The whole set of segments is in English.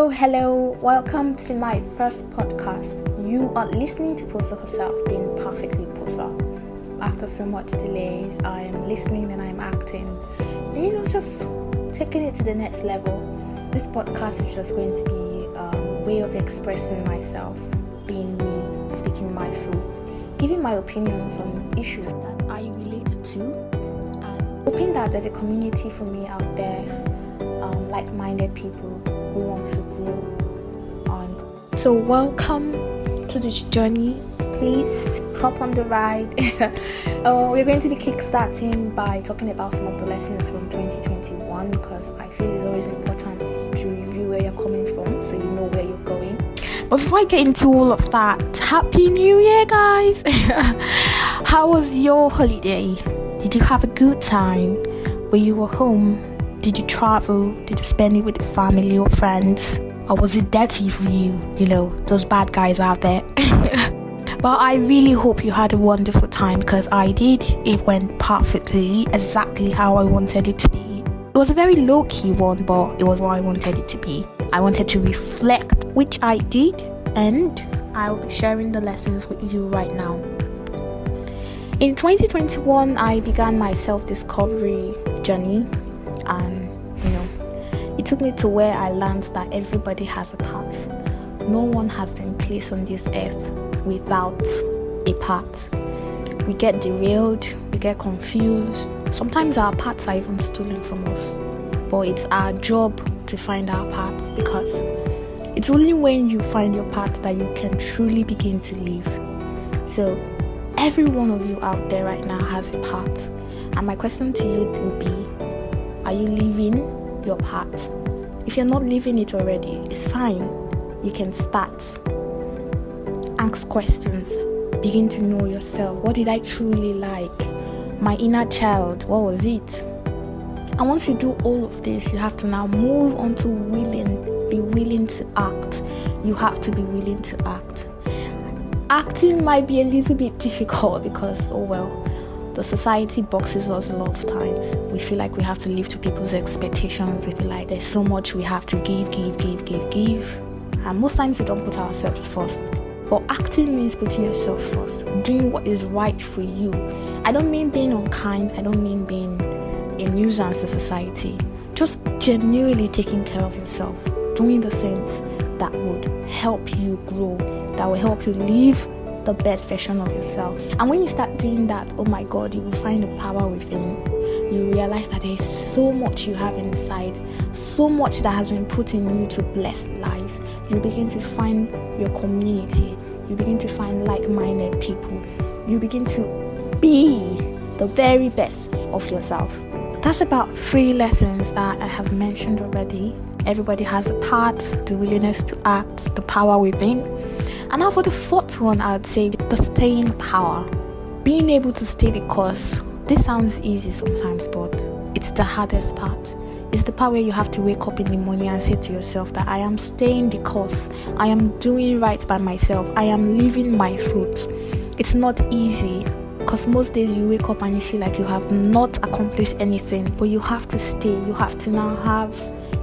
Hello, welcome to my first podcast. You are listening to Posa herself being Perfectly Posa. After so much delays, I am listening and I'm acting. Just taking it to the next level. This podcast is just going to be a way of expressing myself, being me, speaking my truth, giving my opinions on issues that I relate to, and hoping that there's a community for me out there, like-minded people who wants to grow on. So welcome to this journey. Please hop on the ride. We're going to be kickstarting by talking about some of the lessons from 2021 because I feel it's always important to review where you're coming from so you know where you're going. But before I get into all of that, Happy New Year, guys! How was your holiday? Did you have a good time? Were you at home? Did you travel? Did you spend it with the family or friends? Or was it dirty for you? Those bad guys out there. But I really hope you had a wonderful time because I did. It went perfectly, exactly how I wanted it to be. It was a very low-key one, but it was what I wanted it to be. I wanted to reflect, which I did, and I'll be sharing the lessons with you right now. In 2021, I began my self-discovery journey. And it took me to where I learned that everybody has a path. No one has been placed on this earth without a path. We get derailed, we get confused. Sometimes our paths are even stolen from us. But it's our job to find our paths because it's only when you find your path that you can truly begin to live. So every one of you out there right now has a path. And my question to you would be, are you living your path? If you're not living it already, it's fine. You can start. Ask questions. Begin to know yourself. What did I truly like? My inner child, what was it? And once you do all of this, you have to now move on to be willing to act. You have to be willing to act. Acting might be a little bit difficult because, the society boxes us a lot of times. We feel like we have to live to people's expectations. We feel like there's so much we have to give. And most times we don't put ourselves first. But acting means putting yourself first, doing what is right for you. I don't mean being unkind. I don't mean being a nuisance to society. Just genuinely taking care of yourself, doing the things that would help you grow, that will help you live the best version of yourself. And when you start doing that, oh my God, you will find the power within. You realize that there is so much you have inside, so much that has been put in you to bless lives. You begin to find your community. You begin to find like-minded people. You begin to be the very best of yourself. That's about 3 lessons that I have mentioned already. Everybody has a path, the willingness to act, the power within. And now for the 4th one, I'd say the staying power. Being able to stay the course. This sounds easy sometimes, but it's the hardest part. It's the part where you have to wake up in the morning and say to yourself that I am staying the course. I am doing right by myself. I am living my fruit. It's not easy because most days you wake up and you feel like you have not accomplished anything, but you have to stay. You have to now have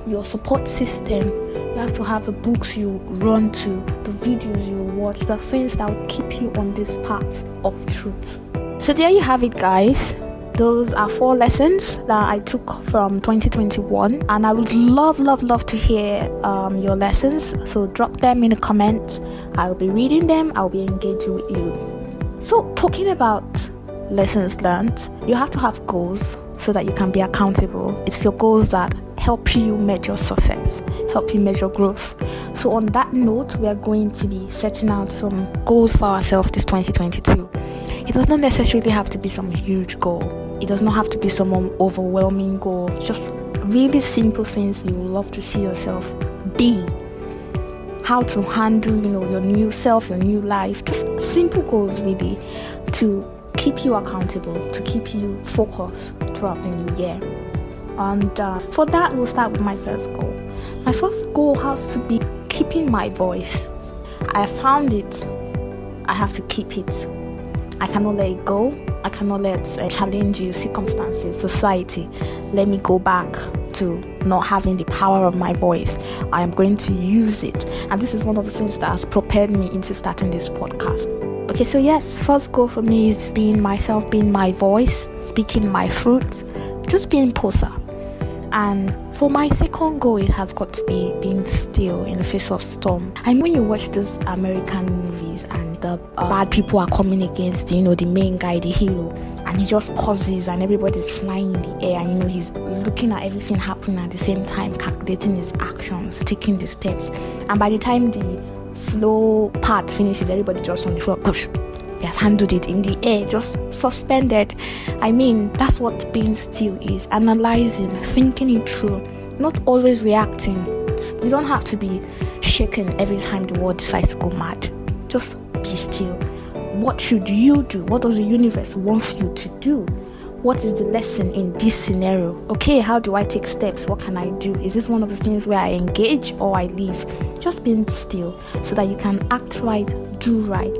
your support system. You have to have the books you run to, the videos you watch, the things that will keep you on this path of truth. So there you have it, guys. Those are 4 lessons that I took from 2021, and I would love to hear your lessons. So drop them in the comments. I'll be reading them. I'll be engaging with you. So talking about lessons learned, you have to have goals so that you can be accountable. It's your goals that help you measure success, help you measure growth. So on that note, we are going to be setting out some goals for ourselves this 2022. It does not necessarily have to be some huge goal. It does not have to be some overwhelming goal. Just really simple things you would love to see yourself be. How to handle, your new self, your new life. Just simple goals really to keep you accountable, to keep you focused throughout the new year. And for that, we'll start with my first goal. My first goal has to be keeping my voice. I found it. I have to keep it. I cannot let it go. I cannot let challenges, circumstances, society let me go back to not having the power of my voice. I am going to use it. And this is one of the things that has propelled me into starting this podcast. Okay, so yes, first goal for me is being myself, being my voice, speaking my truth, just being Posa. And for my second goal, it has got to be being still in the face of storm. And when you watch those American movies and the bad people are coming against, the main guy, the hero, and he just pauses and everybody's flying in the air, and he's looking at everything happening at the same time, calculating his actions, taking the steps. And by the time the slow part finishes, everybody just on the floor, push. He has handled it in the air, just suspended. I mean, that's what being still is. Analyzing, thinking it through, not always reacting. You don't have to be shaken every time the world decides to go mad. Just be still. What should you do? What does the universe want you to do? What is the lesson in this scenario? Okay, how do I take steps? What can I do? Is this one of the things where I engage or I leave? Just being still so that you can act right, do right.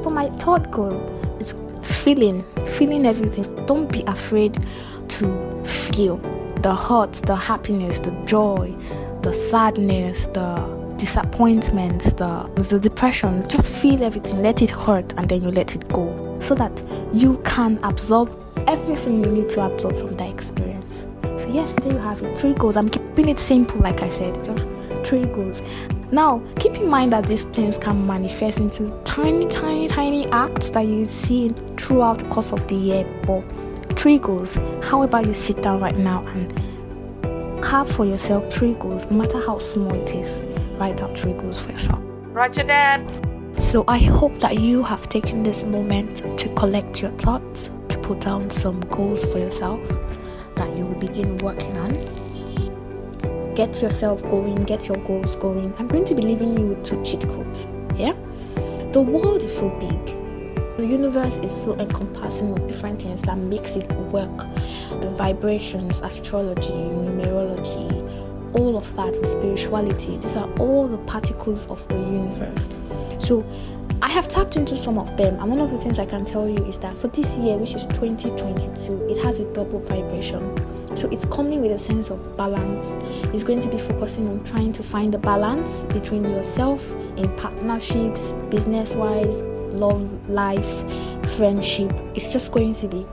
For my third goal is feeling everything. Don't be afraid to feel the hurt, the happiness, the joy, the sadness, the disappointment, the depression. Just feel everything, let it hurt, and then you let it go, so that you can absorb everything you need to absorb from that experience. So yes, there you have it. 3 goals. I'm keeping it simple, like I said, just 3 goals. Now, keep in mind that these things can manifest into tiny acts that you see throughout the course of the year. But 3 goals. How about you sit down right now and carve for yourself 3 goals, no matter how small it is. Write out 3 goals for yourself. Roger that. So I hope that you have taken this moment to collect your thoughts, to put down some goals for yourself that you will begin working on. Get yourself going, get your goals going. I'm going to be leaving you with 2 cheat codes. Yeah? The world is so big. The universe is so encompassing of different things that makes it work. The vibrations, astrology, numerology, all of that, the spirituality, these are all the particles of the universe. So I have tapped into some of them, and one of the things I can tell you is that for this year, which is 2022, it has a double vibration. So it's coming with a sense of balance. It's going to be focusing on trying to find the balance between yourself in partnerships, business-wise, love, life, friendship. It's just going to be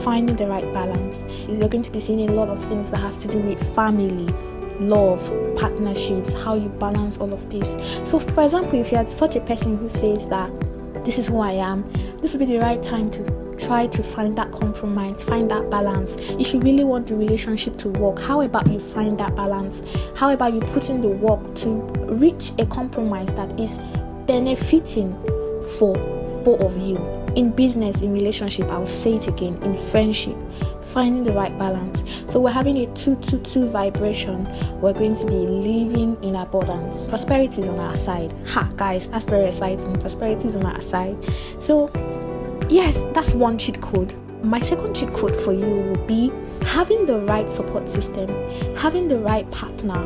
finding the right balance. You're going to be seeing a lot of things that has to do with family, love, partnerships, how you balance all of this. So for example, if you're such a person who says that this is who I am, this will be the right time to try to find that compromise, find that balance. If you really want the relationship to work, how about you find that balance? How about you put in the work to reach a compromise that is benefiting for both of you? In business, in relationship, I will say it again, in friendship, finding the right balance. So we're having a 222 vibration. We're going to be living in abundance. Prosperity is on our side. Guys, that's very exciting. Prosperity is on our side. So yes, that's one cheat code. My second cheat code for you will be having the right support system, having the right partner,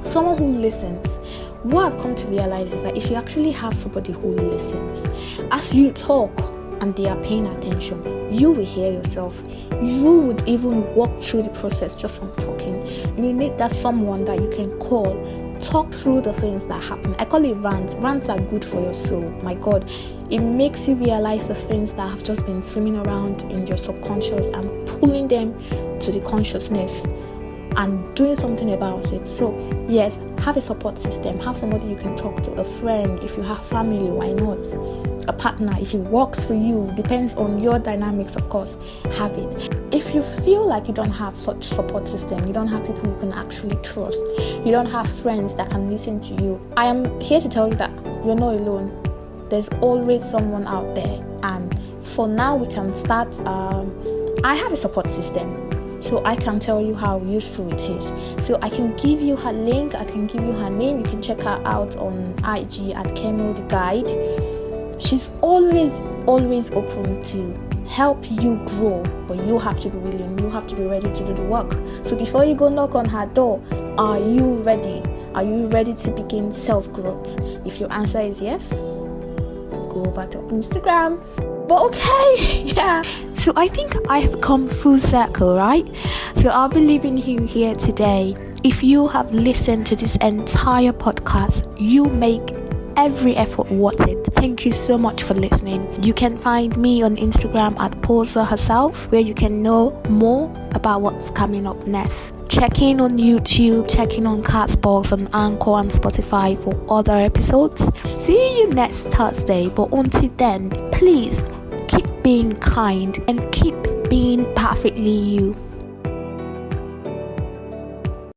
someone who listens. What I've come to realize is that if you actually have somebody who listens, as you talk and they are paying attention, you will hear yourself. You would even walk through the process just from talking. You need that someone that you can call, talk through the things that happen. I call it rants. Rants are good for your soul. My God, it makes you realize the things that have just been swimming around in your subconscious and pulling them to the consciousness and doing something about it. So yes, have a support system. Have somebody you can talk to, a friend. If you have family, why not? A partner, if it works for you, depends on your dynamics, of course, have it. If you feel like you don't have such support system, you don't have people you can actually trust, you don't have friends that can listen to you, I am here to tell you that you're not alone. There's always someone out there, and for now we can start. I have a support system, so I can tell you how useful it is. So I can give you her link, I can give you her name. You can check her out on IG at Kemo the Guide. She's always open to help you grow, but you have to be willing, you have to be ready to do the work. So before you go knock on her door, are you ready? Are you ready to begin self-growth? If your answer is yes, go over to Instagram, But okay, yeah. So I think I have come full circle, right? So I'll be leaving you here today. If you have listened to this entire podcast, you make every effort worth it. Thank you so much for listening. You can find me on Instagram at Posa herself, where you can know more about what's coming up next. Check in on YouTube, check in on Castbox, on Anchor and Spotify for other episodes. See you next Thursday, but until then, please keep being kind and keep being perfectly you.